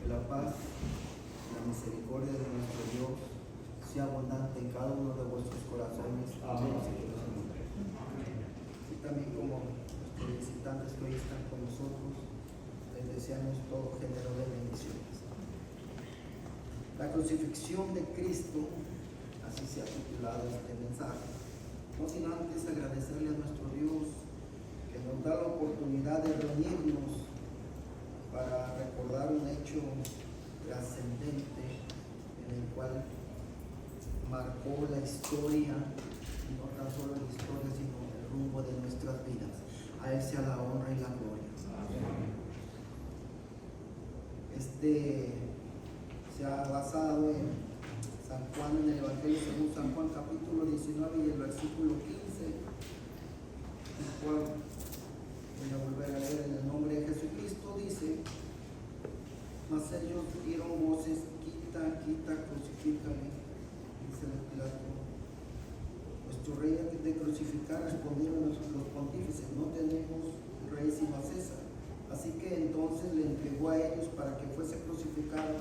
Que la paz, la misericordia de nuestro Dios sea abundante en cada uno de vuestros corazones. Amén. Y también como nuestros visitantes que hoy están con nosotros, les deseamos todo género de bendiciones. La crucifixión de Cristo, así se ha titulado este mensaje. No sin antes agradecerle a nuestro Dios que nos da la oportunidad de reunirnos para recordar un hecho trascendente en el cual marcó la historia, y no tan solo la historia, sino el rumbo de nuestras vidas. A Él sea la honra y la gloria. Este se ha basado en San Juan, en el Evangelio según San Juan, capítulo 19 y el versículo 15, el cual voy a volver a leer en el nombre de Jesucristo. Dice: mas ellos dieron voces: quita, quita, crucifícale. Dice Pilato: nuestro rey antes de crucificar. Respondieron los pontífices: no tenemos rey sino a César. Así que entonces le entregó a ellos para que fuese crucificado,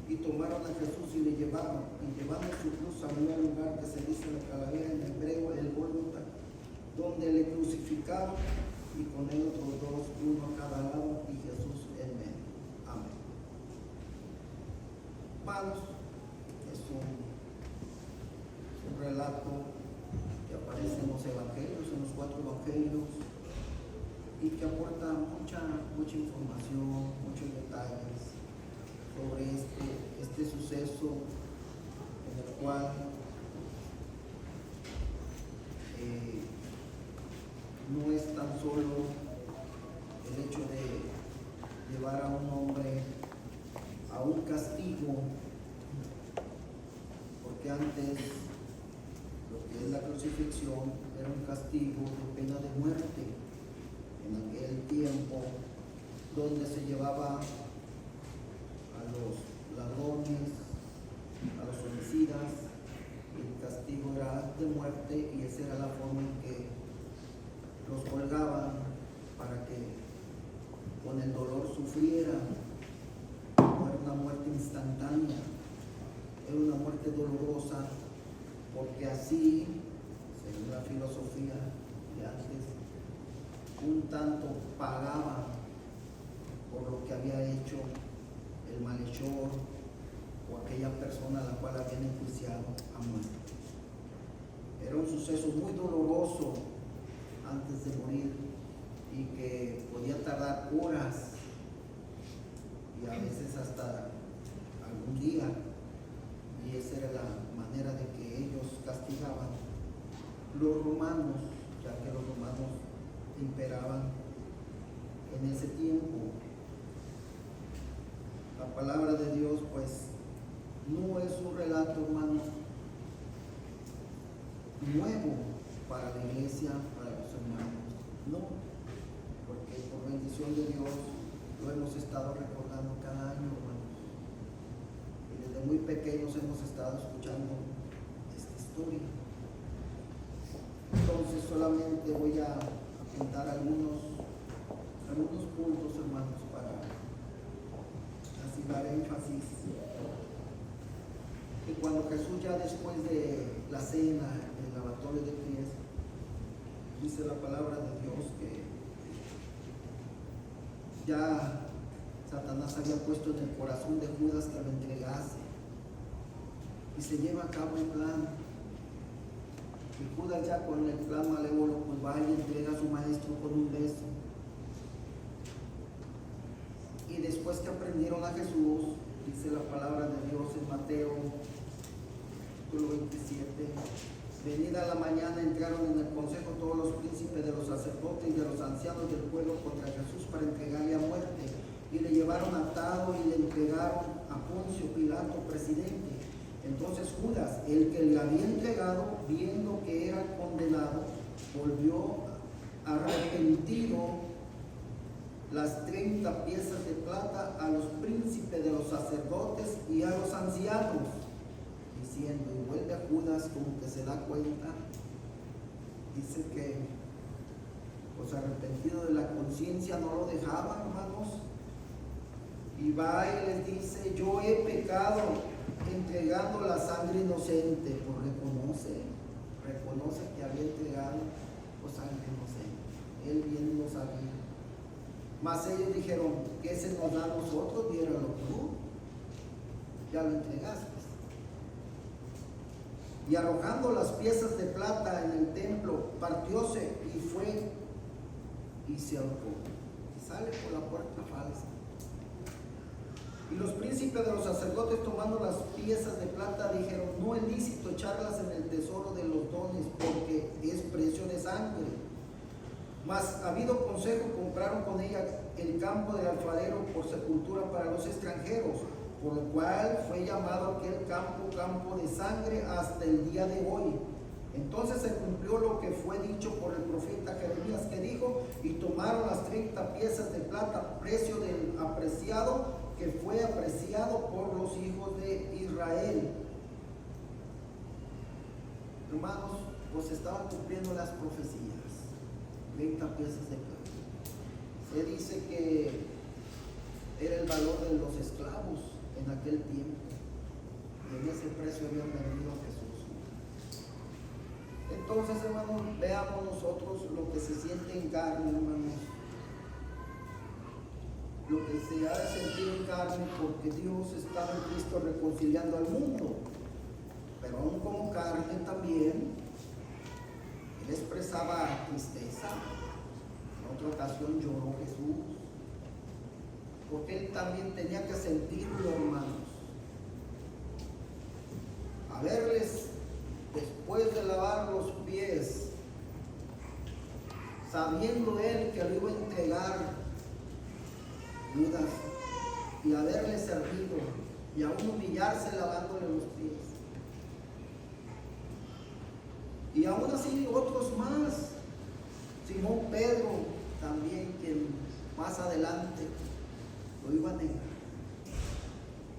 y tomaron a Jesús y le llevaron, y llevando su cruz a un lugar que se dice la calavera, en hebreo el Gólgota, donde le crucificaron, y con él otros dos, uno a cada lado, y Jesús en medio. Amén. Hermanos, es un relato que aparece en los evangelios, en los 4 evangelios, y que aporta mucha información, muchos detalles sobre este suceso en el cual no es tan solo el hecho de llevar a un hombre a un castigo, porque antes lo que es la crucifixión era un castigo de pena de muerte en aquel tiempo, donde se llevaba a los ladrones, a los homicidas, y el castigo era de muerte, y esa era la forma en que los colgaban para que con el dolor sufrieran. No era una muerte instantánea, era una muerte dolorosa, porque así, según la filosofía de antes, un tanto pagaba por lo que había hecho el malhechor o aquella persona a la cual habían enjuiciado a muerte. Era un suceso muy doloroso antes de morir, y que podía tardar horas y a veces hasta algún día, y esa era la manera de que ellos castigaban. Los romanos, ya que los romanos imperaban en ese tiempo, la palabra de Dios pues no es un relato, hermano, nuevo para la iglesia, para los hermanos, no, porque por bendición de Dios lo hemos estado recordando cada año, hermanos, y desde muy pequeños hemos estado escuchando esta historia. Entonces solamente voy a apuntar algunos puntos, hermanos, para así dar énfasis. Que cuando Jesús, ya después de la cena, el lavatorio de pies, dice la palabra de Dios que ya Satanás había puesto en el corazón de Judas que lo entregase, y se lleva a cabo el plan. Y Judas, ya con el plan malévolo, pues va y entrega a su maestro con un beso. Y después que aprendieron a Jesús, dice la palabra de Dios en Mateo capítulo 27, venida la mañana entraron en el consejo todos los príncipes de los sacerdotes y de los ancianos del pueblo contra Jesús para entregarle a muerte, y le llevaron atado y le entregaron a Poncio Pilato, presidente. Entonces Judas, el que le había entregado, viendo que era condenado, volvió arrepentido las 30 piezas de plata a los príncipes de los sacerdotes y a los ancianos, diciendo, y vuelve a Judas como que se da cuenta, dice que pues arrepentido de la conciencia no lo dejaba, hermanos, Y va y les dice: yo he pecado entregando la sangre inocente. Pues reconoce que había entregado sangre inocente. Él bien lo sabía. Mas ellos dijeron: ¿qué se nos da a nosotros? Diéralo tú, ya lo entregaste. Y arrojando las piezas de plata en el templo, partióse y fue y se ahorcó. Sale por la puerta falsa. Y los príncipes de los sacerdotes, tomando las piezas de plata, dijeron: no es lícito echarlas en el tesoro de los dones, porque es precio de sangre. Mas, habido consejo, compraron con ella el campo del alfarero por sepultura para los extranjeros, por lo cual fue llamado aquel campo campo de sangre hasta el día de hoy. Entonces se cumplió lo que fue dicho por el profeta Jeremías, que dijo: y tomaron las 30 piezas de plata, precio del apreciado, que fue apreciado por los hijos de Israel. Hermanos, pues estaban cumpliendo las profecías. 30 piezas de plata. Se dice que era el valor de los esclavos en aquel tiempo. Y en ese precio habían vendido a Jesús. Entonces, hermanos, veamos nosotros lo que se siente en carne, hermanos. Lo que se ha de sentir en carne, porque Dios estaba en Cristo reconciliando al mundo. Pero aún como carne también, Él expresaba tristeza. En otra ocasión lloró Jesús, porque Él también tenía que sentirlo, hermanos. A verles, después de lavar los pies, sabiendo Él que lo iba a entregar Judas, y haberle servido, y aún humillarse lavándole los pies. Y aún así otros más. Simón Pedro también, quien más adelante lo iba a negar.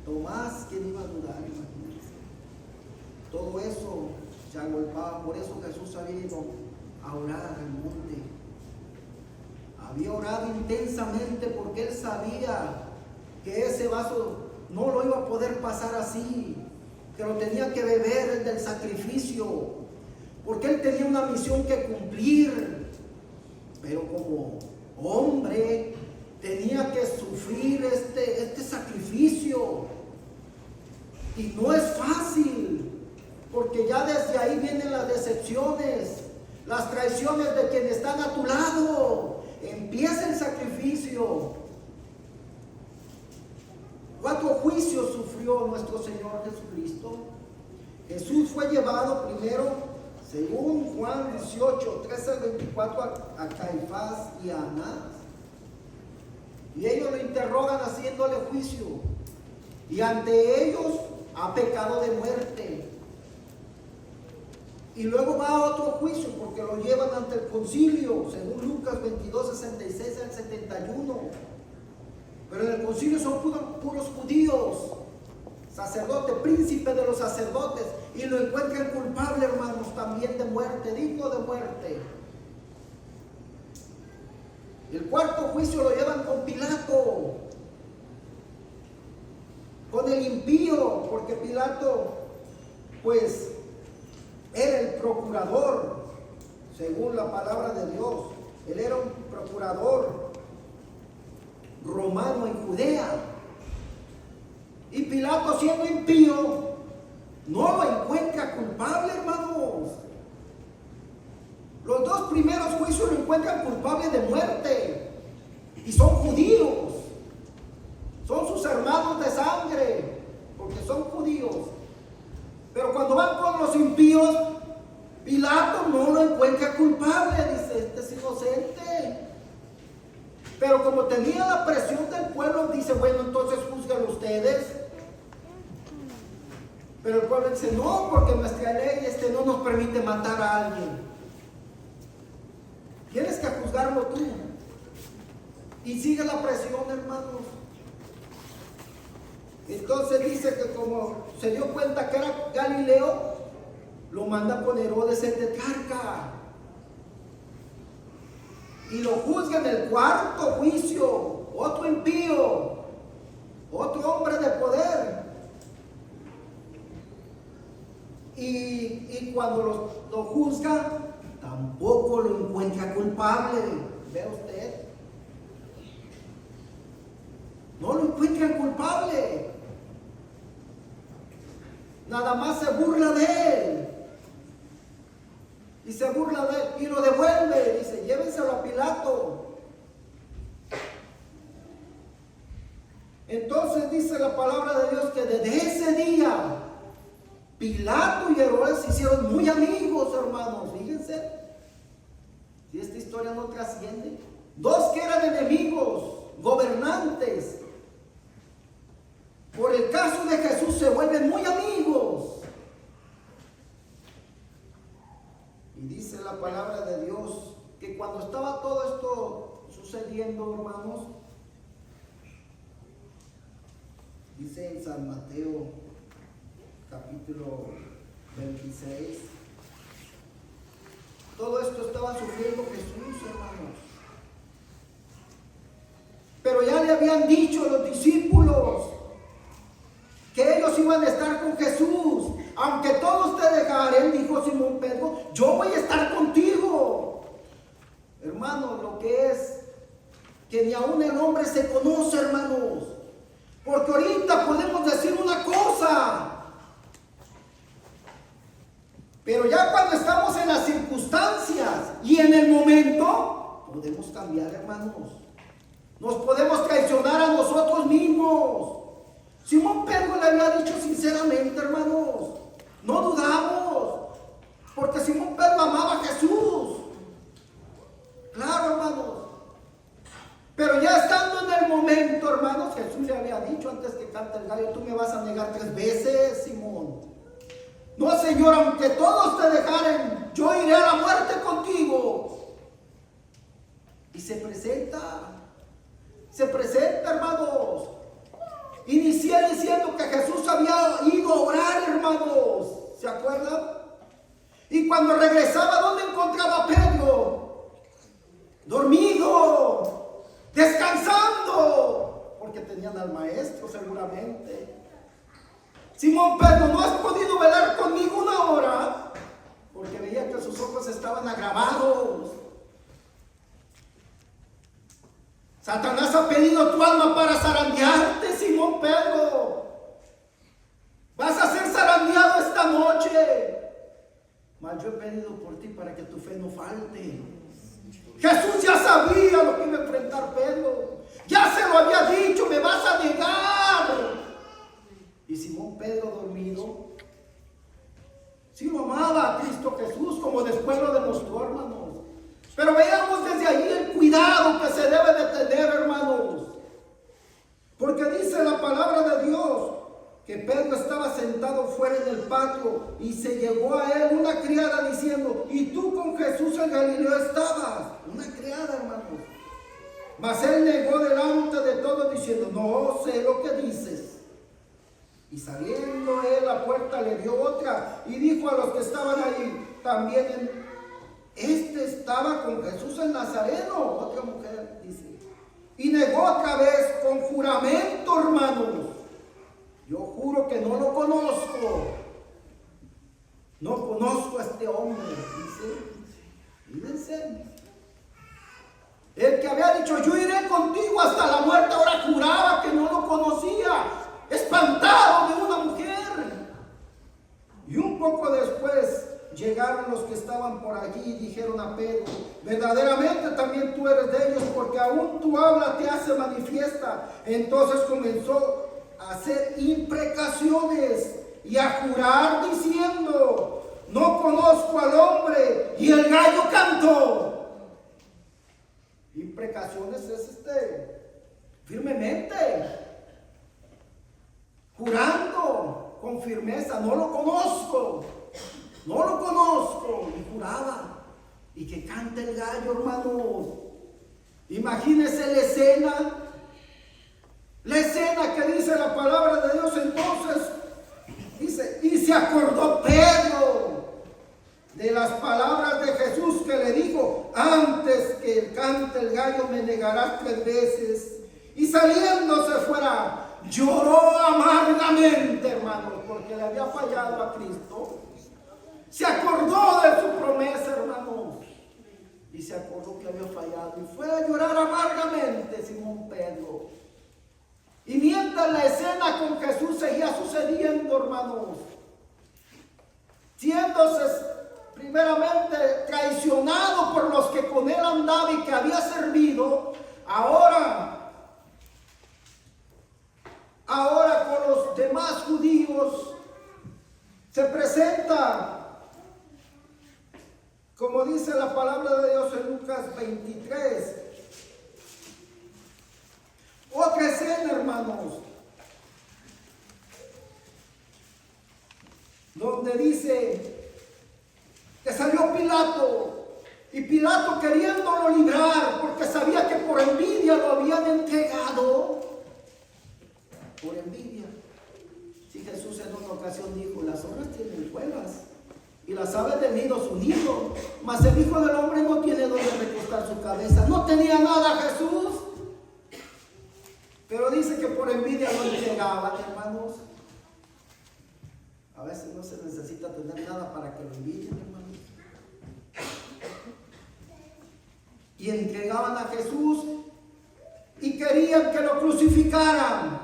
Tomás, quien iba a dudar, imagínense. Todo eso se agolpaba. Por eso Jesús había ido a orar al monte. Había orado intensamente, porque Él sabía que ese vaso no lo iba a poder pasar así, que lo tenía que beber del sacrificio, porque Él tenía una misión que cumplir. Pero como hombre tenía que sufrir este sacrificio. Y no es fácil, porque ya desde ahí vienen las decepciones, las traiciones de quienes están a tu lado. Empieza el sacrificio. 4 juicios sufrió nuestro Señor Jesucristo. Jesús fue llevado primero, según Juan 18, 13 al 24, a Caifás y a Anás. Y ellos lo interrogan haciéndole juicio. Y ante ellos ha pecado de muerte. Y luego va a otro juicio, porque lo llevan ante el concilio, según Lucas 22, 66 al 71. Pero en el concilio son puros judíos, sacerdote, príncipe de los sacerdotes, y lo encuentran culpable, hermanos, también de muerte, digno de muerte. El 4º juicio lo llevan con Pilato, con el impío, porque Pilato, pues, era el procurador, según la palabra de Dios. Él era un procurador romano en Judea. Y Pilato, siendo impío, no lo encuentra culpable, hermanos. Los 2 primeros juicios lo encuentran culpable de muerte. Y son judíos. Son sus hermanos de sangre, porque son judíos. Pero cuando van con los impíos, Pilato no lo encuentra culpable. Dice: este es inocente. Pero como tenía la presión del pueblo, dice: bueno, entonces juzgan ustedes. Pero el pueblo dice: no, porque nuestra ley no nos permite matar a alguien. Tienes que juzgarlo tú. Y sigue la presión, hermanos. Entonces dice que como se dio cuenta que era Galileo, lo manda con Herodes el tetrarca. Y lo juzga en el 4º juicio, otro impío. otro hombre de poder. Y cuando lo juzga, tampoco lo encuentra culpable. ¿Ve usted? No lo encuentra culpable. Nada más se burla de él. Y se burla de él y lo devuelve. Dice, llévenselo a Pilato. Entonces dice la palabra de Dios que desde ese día Pilato y Herodes se hicieron muy amigos, hermanos. Fíjense, si esta historia no trasciende. Dos que eran enemigos, gobernantes, por el caso de Jesús se vuelven muy amigos. Y dice la palabra de Dios que cuando estaba todo esto sucediendo, hermanos, dice en San Mateo capítulo 26, todo esto estaba sufriendo Jesús, hermanos. Pero ya le habían dicho a los discípulos que ellos iban a estar con Jesús. Aunque todos te dejaren, dijo Simón Pedro, yo voy a estar contigo. Hermanos, lo que es que ni aún el hombre se conoce, hermanos. Porque ahorita podemos decir una cosa, pero ya cuando estamos en las circunstancias y en el momento, podemos cambiar, hermanos. Nos podemos traicionar a nosotros mismos. Simón Pedro le había dicho sinceramente, hermanos, no dudamos, porque Simón Pedro amaba a Jesús. Claro, hermanos. Pero ya estando en el momento, hermanos, Jesús le había dicho antes que cante el gallo, tú me vas a negar 3 veces, Simón. No, Señor, aunque todos te dejaren, yo iré a la muerte contigo. Y se presenta, hermanos. Inicié diciendo que Jesús había ido a orar, hermanos. ¿Se acuerdan? Y cuando regresaba, ¿dónde encontraba a Pedro? Dormido, descansando, porque tenían al maestro seguramente. Simón Pedro, ¿no has podido velar conmigo 1 hora? Porque veía que sus ojos estaban agravados. Satanás ha pedido tu alma para zarandearte, Simón Pedro. Vas a ser zarandeado esta noche. Mas yo he pedido por ti para que tu fe no falte. Jesús ya sabía lo que iba a enfrentar Pedro. Ya se lo había dicho, me vas a negar. Y Simón Pedro, dormido, sí lo amaba a Cristo Jesús, como después lo demostró, hermanos. Pero veamos desde ahí el cuidado que se debe de tener, hermanos. Porque dice la palabra de Dios que Pedro estaba sentado fuera en el patio y se llegó a él una criada diciendo, ¿y tú con Jesús en Galileo estabas? Una criada, hermanos. Mas él negó delante de todos diciendo, no sé lo que dices. Y saliendo él a la puerta le dio otra y dijo a los que estaban ahí, también este estaba con Jesús el Nazareno. Otra mujer dice, y negó otra vez con juramento, hermanos, yo juro que no lo conozco. No conozco a este hombre, dice. Fíjense. El que había dicho, yo iré contigo hasta la muerte, ahora juraba que no lo conocía. Espantado de una mujer. Y un poco después llegaron los que estaban por allí y dijeron a Pedro, verdaderamente también tú eres de ellos, porque aún tu habla te hace manifiesta. Entonces comenzó a hacer imprecaciones y a jurar diciendo, no conozco al hombre. Y el gallo cantó. Imprecaciones es firmemente, jurando con firmeza, no lo conozco, y juraba, y que cante el gallo, hermanos. Imagínense la escena que dice la palabra de Dios. Entonces dice, y se acordó Pedro de las palabras de Jesús que le dijo, antes que cante el gallo me negarás 3 veces. Y saliéndose fuera, lloró amargamente, hermanos, porque le había fallado a Cristo. Se acordó de su promesa, hermanos, y se acordó que había fallado y fue a llorar amargamente Simón Pedro. Y mientras la escena con Jesús seguía sucediendo, hermanos, siéndose primeramente traicionado por los que con él andaba y que había servido, ahora con los demás judíos se presenta, como dice la palabra de Dios en Lucas 23, otra escena, hermanos, donde dice que salió Pilato, y Pilato queriéndolo librar porque sabía que por envidia lo habían entregado. Por envidia. Si Jesús en una ocasión dijo: las zorras tienen cuevas y las aves del nido su nido, mas el Hijo del Hombre no tiene donde recostar su cabeza. No tenía nada Jesús, pero dice que por envidia lo entregaban, hermanos. A veces no se necesita tener nada para que lo envidien, hermanos. Y entregaban a Jesús y querían que lo crucificaran.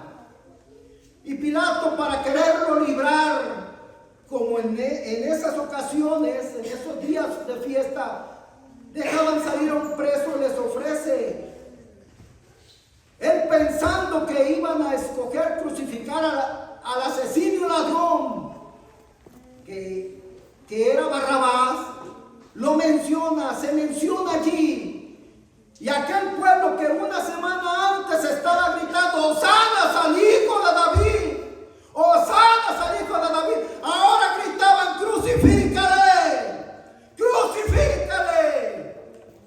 Y Pilato, para quererlo librar, como en esas ocasiones, en esos días de fiesta, dejaban salir a un preso y les ofrece. Él pensando que iban a escoger crucificar al asesino y ladrón, que era Barrabás, lo menciona, se menciona allí. Y aquel pueblo que una semana antes estaba gritando: ¡Hosanas al Hijo de David! ¡Hosanas al Hijo de David! Ahora gritaban: ¡Crucifícale! ¡Crucifícale!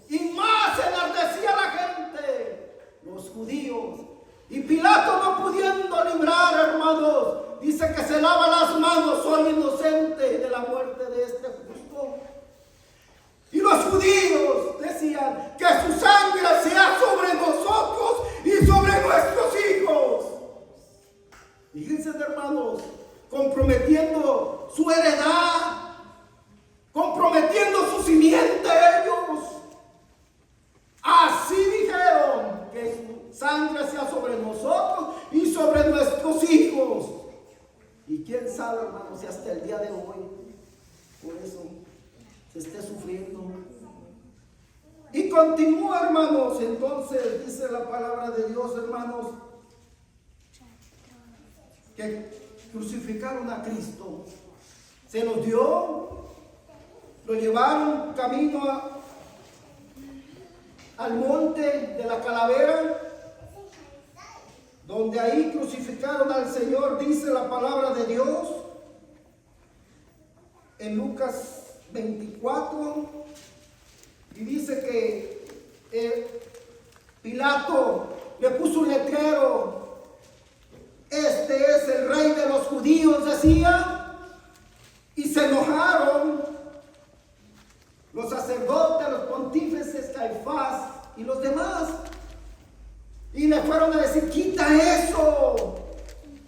Y más enardecía la gente, los judíos. Y Pilato, no pudiendo librar, hermanos, dice que se lava las manos: soy inocente de la muerte de este justo. Y los judíos decían: que su sangre sea sobre nosotros y sobre nuestros hijos. Fíjense, hermanos, comprometiendo su heredad, comprometiendo su simiente ellos. Así dijeron: que su sangre sea sobre nosotros y sobre nuestros hijos. Y quién sabe, hermanos, si hasta el día de hoy por eso se esté sufriendo. Y continúa, hermanos. Entonces dice la palabra de Dios, hermanos, que crucificaron a Cristo. Se los dio, lo llevaron camino al monte de la calavera, donde ahí crucificaron al Señor. Dice la palabra de Dios en Lucas 24, y dice que Pilato le puso un letrero: este es el rey de los judíos, decía. Y se enojaron los sacerdotes, los pontífices, Caifás y los demás, y le fueron a decir: quita eso,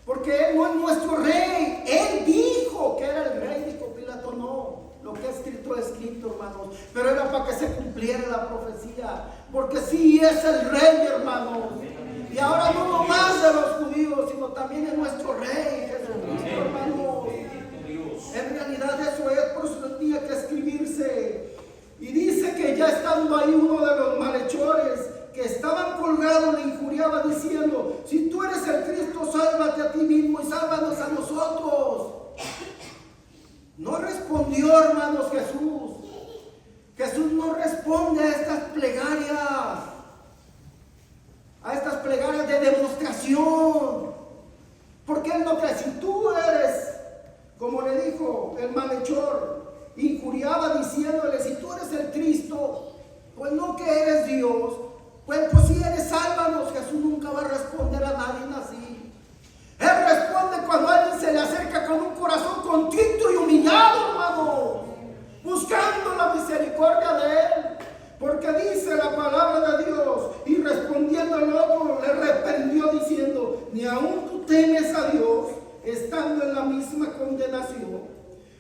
porque él no es nuestro rey. Él dijo que era el rey. Dijo Pilato: no, lo que es escrito, hermanos. Pero era para que se cumpliera la profecía, porque sí es el rey, hermanos. Y ahora no nomás de los judíos, sino también es nuestro rey Jesucristo, hermanos. En realidad eso es, por eso tenía que escribirse. Y dice que ya estando ahí, uno de los malhechores que estaban colgados le injuriaba diciendo: si tú eres el Cristo, sálvate a ti mismo y sálvanos a nosotros. No respondió, hermanos, Jesús. Jesús no responde a estas plegarias de demostración, porque él no cree. Si tú eres, como le dijo el malhechor, injuriaba diciéndole: si tú eres el Cristo, pues no que eres Dios, pues si eres, sálvanos. Jesús nunca va a responder a nadie así. Él responde cuando alguien se le acerca con un corazón contrito y humillado, hermano, buscando la misericordia de él. Porque dice la palabra de Dios: y respondiendo el otro le reprendió diciendo: ni aún tú temes a Dios estando en la misma condenación.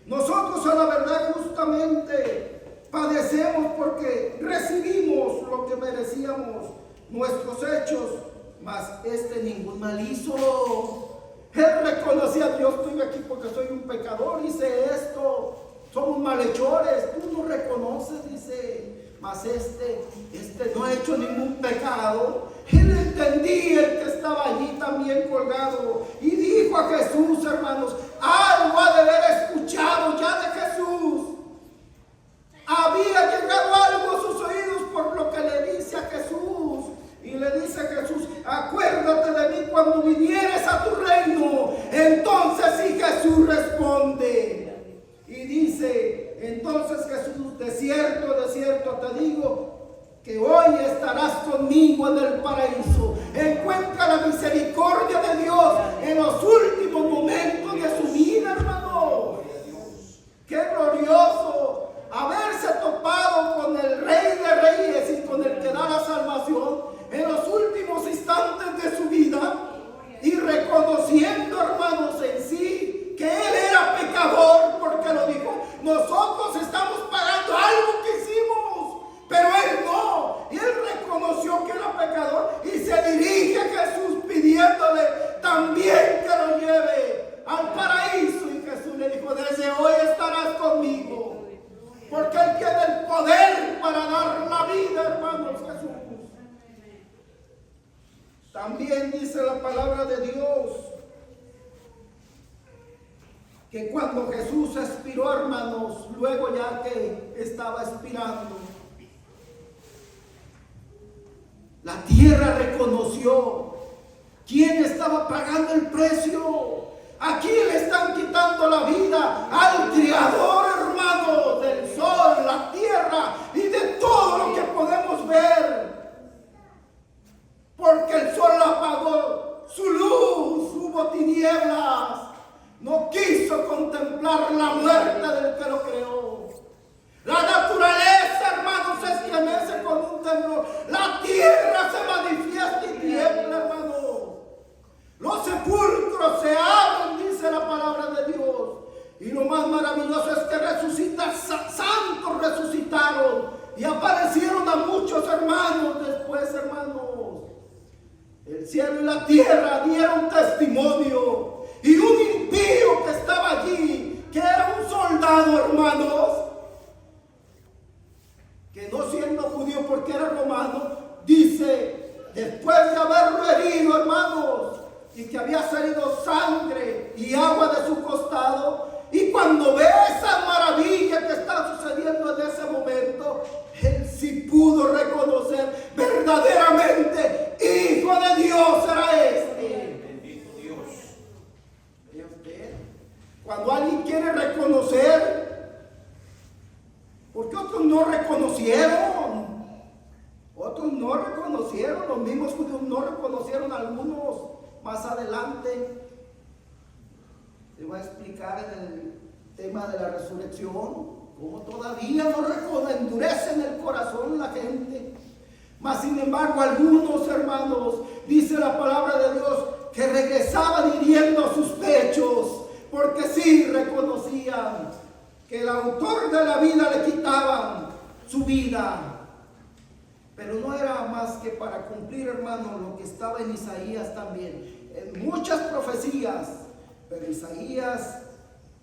Nosotros a la verdad justamente padecemos porque recibimos lo que merecíamos, nuestros hechos, mas ningún mal hizo. Él reconocía a Dios, estoy aquí porque soy un pecador, hice esto, somos malhechores, tú no reconoces, dice, mas no ha hecho ningún pecado. Él entendía el que estaba allí también colgado y dijo a Jesús, hermanos, algo ha de haber escuchado ya de Jesús. Había llegado algo a sus oídos por lo que le dice a Jesús. Y le dice a Jesús, acuérdate de mí cuando vinieres a tu reino. Entonces sí, Jesús responde. Y dice, entonces Jesús, de cierto te digo, que hoy estarás conmigo en el paraíso. Encuentra la misericordia de Dios en los últimos momentos de su vida, hermano. Qué glorioso haberse topado con el Rey de Reyes y con el que da la salvación en los últimos instantes de su vida, y reconociendo, hermanos, en sí que él era pecador, porque lo dijo, nosotros estamos pagando algo que hicimos, pero él no, y él reconoció que era pecador y se dirige a Jesús pidiéndole también que lo lleve al paraíso. Y Jesús le dijo, desde hoy estarás conmigo, porque él tiene el poder para dar la vida, hermanos. Jesús también dice la palabra de Dios que cuando Jesús expiró, hermanos, luego ya que estaba expirando, la tierra reconoció quién estaba pagando el precio. Aquí le están quitando la vida al Creador, hermano, del sol, la tierra y de todo lo que podemos ver. Porque el sol apagó su luz, hubo tinieblas. No quiso contemplar la muerte del que lo creó. La naturaleza, hermanos, se estremece con un temblor. La tierra se manifiesta y tiembla, hermanos. Los sepulcros se abren, dice la palabra de Dios. Y lo más maravilloso es que santos resucitaron y aparecieron a muchos hermanos después, hermanos. El cielo y la tierra dieron testimonio. Y un impío que estaba allí, que era un soldado, hermanos, que no siendo judío porque era romano, dice, después de haberlo herido, hermanos, y que había salido sangre y agua de su costado, y cuando ve esa maravilla que está sucediendo en ese momento, él sí pudo reconocer verdaderamente, Hijo de Dios era este. Bendito Dios. ¿Ve usted? Cuando alguien quiere reconocer, porque otros no reconocieron, los mismos judíos no reconocieron a algunos. Más adelante te voy a explicar en el tema de la resurrección, como todavía no endurecen el corazón la gente. Mas sin embargo algunos, hermanos, dice la palabra de Dios, que regresaban hiriendo sus pechos, porque sí reconocían que el autor de la vida le quitaban su vida. Pero no era más que para cumplir, hermano, lo que estaba en Isaías también, en muchas profecías. Pero Isaías,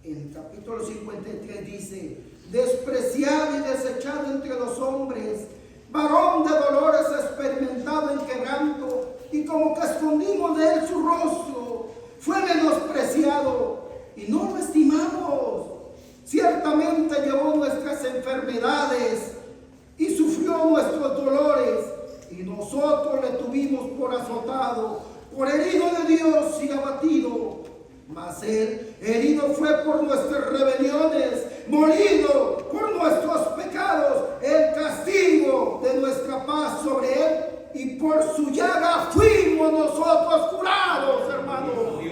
en el capítulo 53, dice, despreciado y desechado entre los hombres, varón de dolores, experimentado en quebranto, y como que escondimos de él su rostro, fue menospreciado y no lo estimamos. Ciertamente llevó nuestras enfermedades y sufrió nuestros dolores, y nosotros le tuvimos por azotado, por herido de Dios y abatido. Mas él herido fue por nuestras rebeliones, molido por nuestros pecados. El castigo de nuestra paz sobre él, y por su llaga fuimos nosotros curados, hermanos.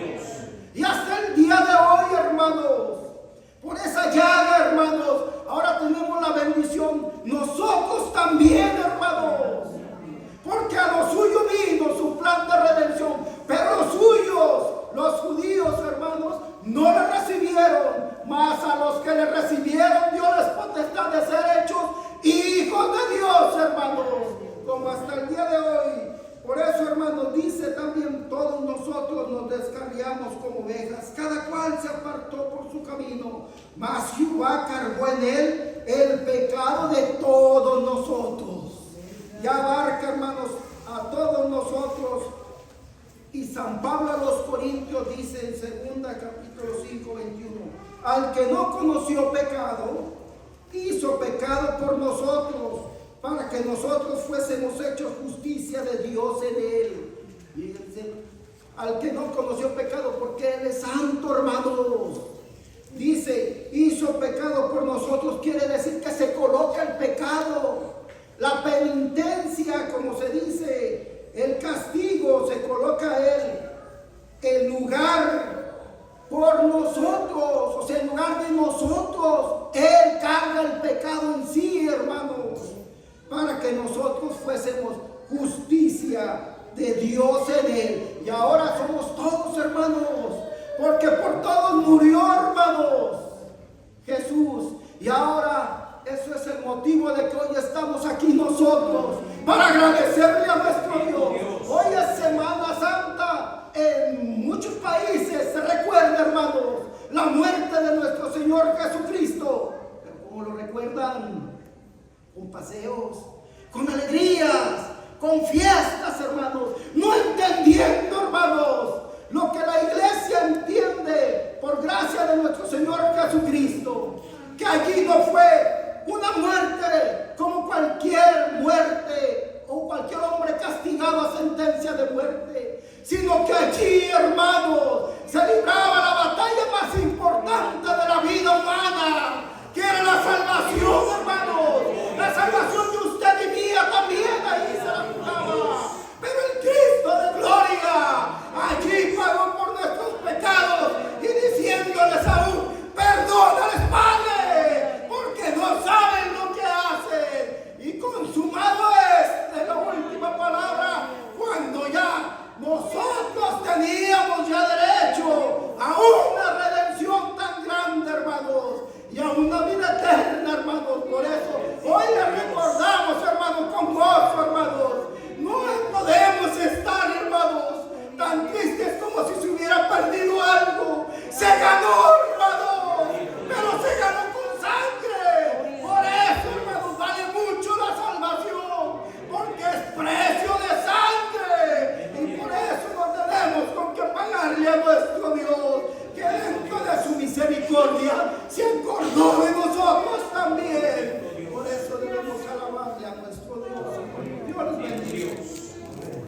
Y hasta el día de hoy, hermanos, por esa llaga, hermanos, ahora tenemos la bendición nosotros también, hermanos, porque a los suyos vino su plan de redención, pero los suyos por su camino, mas Jehová cargó en él el pecado de todos nosotros. Ya abarca, hermanos, a todos nosotros. Y San Pablo a los Corintios dice en 2 capítulo 5, 21, al que no conoció pecado, hizo pecado por nosotros, para que nosotros fuésemos hechos justicia de Dios en él. Fíjense, al que no conoció pecado, porque él es santo, hermanos. Dice, hizo pecado por nosotros, quiere decir que se coloca el pecado, la penitencia, como se dice, el castigo, se coloca él, el lugar por nosotros, o sea, en lugar de nosotros, él carga el pecado en sí, hermanos, para que nosotros fuésemos justicia de Dios en él. Y ahora somos todos, hermanos, porque por todos murió, hermanos, Jesús. Y ahora eso es el motivo de que hoy estamos aquí nosotros, para agradecerle a nuestro Dios. Hoy es Semana Santa. En muchos países se recuerda, hermanos, la muerte de nuestro Señor Jesucristo. Pero ¿cómo lo recuerdan? Con paseos, con alegrías, con fiestas, hermanos, no entendiendo, hermanos, lo que la iglesia entiende por gracia de nuestro Señor Jesucristo, que allí no fue una muerte como cualquier muerte o cualquier hombre castigado a sentencia de muerte, sino que allí, hermanos, se libraba la batalla más importante de la vida humana, que era la salvación, hermanos, la salvación de usted y mía también, ahí se la jugaba. Pero el Cristo de gloria allí pagó por nuestros pecados, y diciéndoles aún, perdónales, Padre, porque no saben lo que hacen. Y consumado es la última palabra, cuando ya nosotros teníamos ya derecho a una redención tan grande, hermanos, y a una vida eterna, hermanos. Por eso hoy le recordamos, hermanos, con gozo, hermanos. No podemos estar, hermanos, tan tristes como si se hubiera perdido algo. Se ganó, hermanos, pero se ganó con sangre. Por eso, hermanos, vale mucho la salvación, porque es precio de sangre. Y por eso no tenemos con qué pagarle a nuestro Dios, que dentro de su misericordia se